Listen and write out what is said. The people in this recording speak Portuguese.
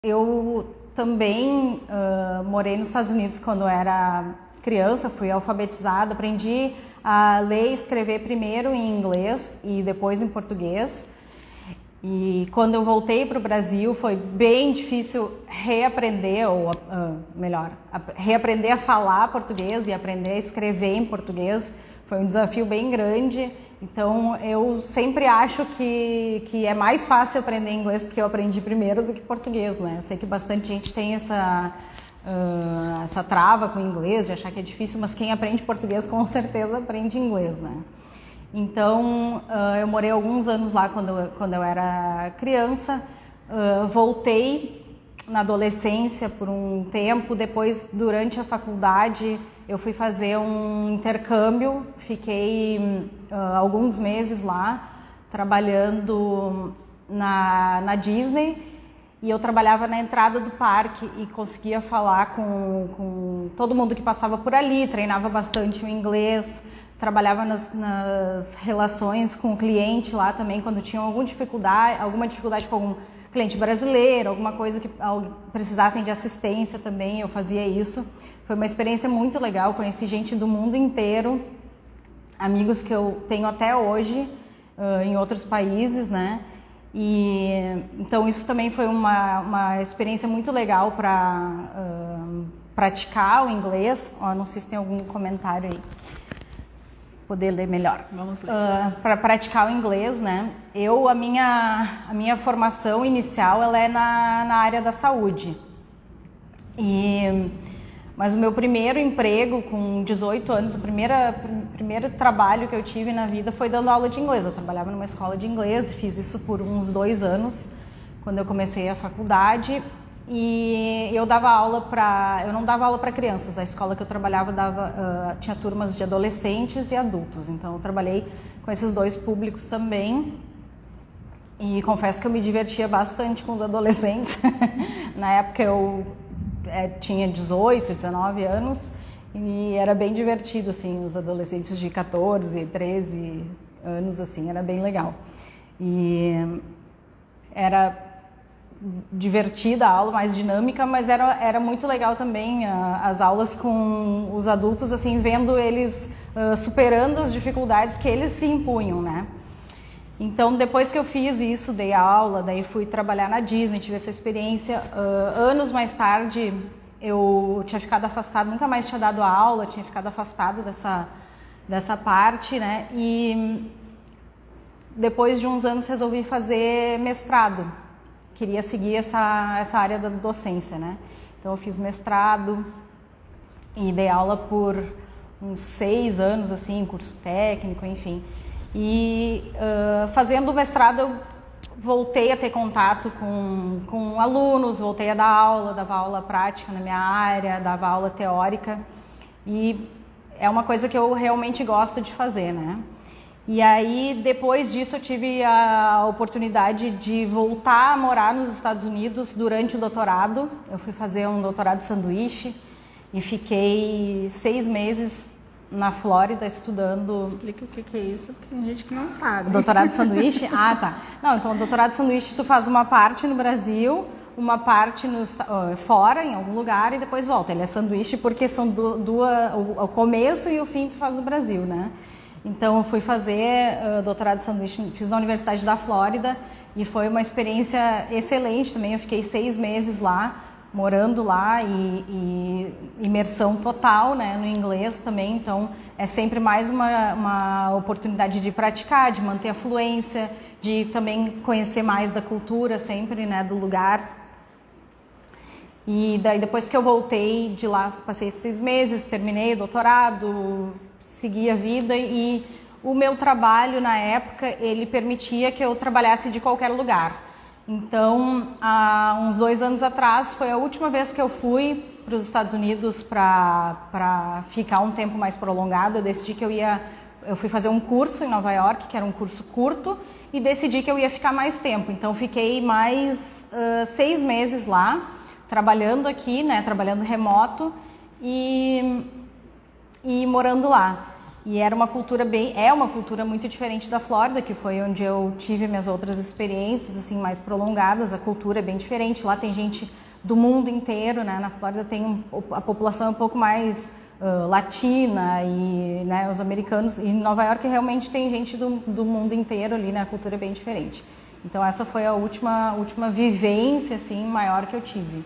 Eu também morei nos Estados Unidos quando era criança, fui alfabetizada, aprendi a ler e escrever primeiro em inglês e depois em português. E quando eu voltei para o Brasil foi bem difícil reaprender, ou melhor, reaprender a falar português e aprender a escrever em português. Foi um desafio bem grande. Então eu sempre acho que é mais fácil aprender inglês porque eu aprendi primeiro do que português, né? Eu sei que bastante gente tem essa trava com o inglês, de achar que é difícil, mas quem aprende português com certeza aprende inglês, né? Então eu morei alguns anos lá quando eu era criança, voltei na adolescência por um tempo, depois durante a faculdade eu fui fazer um intercâmbio, fiquei alguns meses lá trabalhando na Disney, e eu trabalhava na entrada do parque e conseguia falar com todo mundo que passava por ali, treinava bastante o inglês, trabalhava nas relações com o cliente lá também, quando tinham alguma dificuldade com algum cliente brasileiro, alguma coisa que precisassem de assistência também, eu fazia isso. Foi uma experiência muito legal, conheci gente do mundo inteiro, amigos que eu tenho até hoje em outros países, né? E então isso também foi uma experiência muito legal para praticar o inglês. Não sei se tem algum comentário aí, poder ler melhor. Vamos ler. Para praticar o inglês, né? A minha formação inicial ela é na área da saúde. Mas o meu primeiro emprego com 18 anos, o primeiro trabalho que eu tive na vida foi dando aula de inglês. Eu trabalhava numa escola de inglês, fiz isso por uns 2 anos, quando eu comecei a faculdade. E eu dava aula eu não dava aula para crianças, a escola que eu trabalhava tinha turmas de adolescentes e adultos, então eu trabalhei com esses 2 públicos também. E confesso que eu me divertia bastante com os adolescentes. Na época eu tinha 18, 19 anos e era bem divertido, assim, os adolescentes de 14, 13 anos, assim, era bem legal. E era divertida a aula, mais dinâmica, mas era muito legal também as aulas com os adultos, assim, vendo eles superando as dificuldades que eles se impunham, né? Então, depois que eu fiz isso, dei aula, daí fui trabalhar na Disney, tive essa experiência. Anos mais tarde, eu tinha ficado afastada, nunca mais tinha dado aula, tinha ficado afastada dessa parte, né? E depois de uns anos resolvi fazer mestrado. Queria seguir essa área da docência, né? Então eu fiz mestrado e dei aula por uns 6 anos, assim, curso técnico, enfim. E fazendo o mestrado eu voltei a ter contato com alunos, voltei a dar aula, dava aula prática na minha área, dava aula teórica, e é uma coisa que eu realmente gosto de fazer, né? E aí, depois disso, eu tive a oportunidade de voltar a morar nos Estados Unidos durante o doutorado. Eu fui fazer um doutorado sanduíche e fiquei 6 meses na Flórida estudando. Explica o que é isso, porque tem gente que não sabe. Doutorado sanduíche? Ah, tá. Não, então, doutorado sanduíche, tu faz uma parte no Brasil, uma parte fora, em algum lugar, e depois volta. Ele é sanduíche porque são o começo e o fim tu faz no Brasil, né? Então, eu fui fazer doutorado de sanduíche, fiz na Universidade da Flórida, e foi uma experiência excelente também. Eu fiquei 6 meses lá, morando lá, e imersão total, né, no inglês também. Então, é sempre mais uma oportunidade de praticar, de manter a fluência, de também conhecer mais da cultura sempre, né, do lugar. E daí, depois que eu voltei de lá, passei 6 meses, terminei o doutorado, segui a vida, e o meu trabalho na época, ele permitia que eu trabalhasse de qualquer lugar. Então, há uns 2 anos atrás, foi a última vez que eu fui para os Estados Unidos para ficar um tempo mais prolongado. Eu decidi que eu fui fazer um curso em Nova York, que era um curso curto, e decidi que eu ia ficar mais tempo. Então, fiquei mais 6 meses lá, trabalhando aqui, né, trabalhando remoto e morando lá. E era uma cultura é uma cultura muito diferente da Flórida, que foi onde eu tive minhas outras experiências, assim, mais prolongadas. A cultura é bem diferente. Lá tem gente do mundo inteiro, né? Na Flórida a população é um pouco mais latina e, né, os americanos. E em Nova York realmente tem gente do mundo inteiro ali, né? A cultura é bem diferente. Então essa foi a última vivência, assim, maior que eu tive.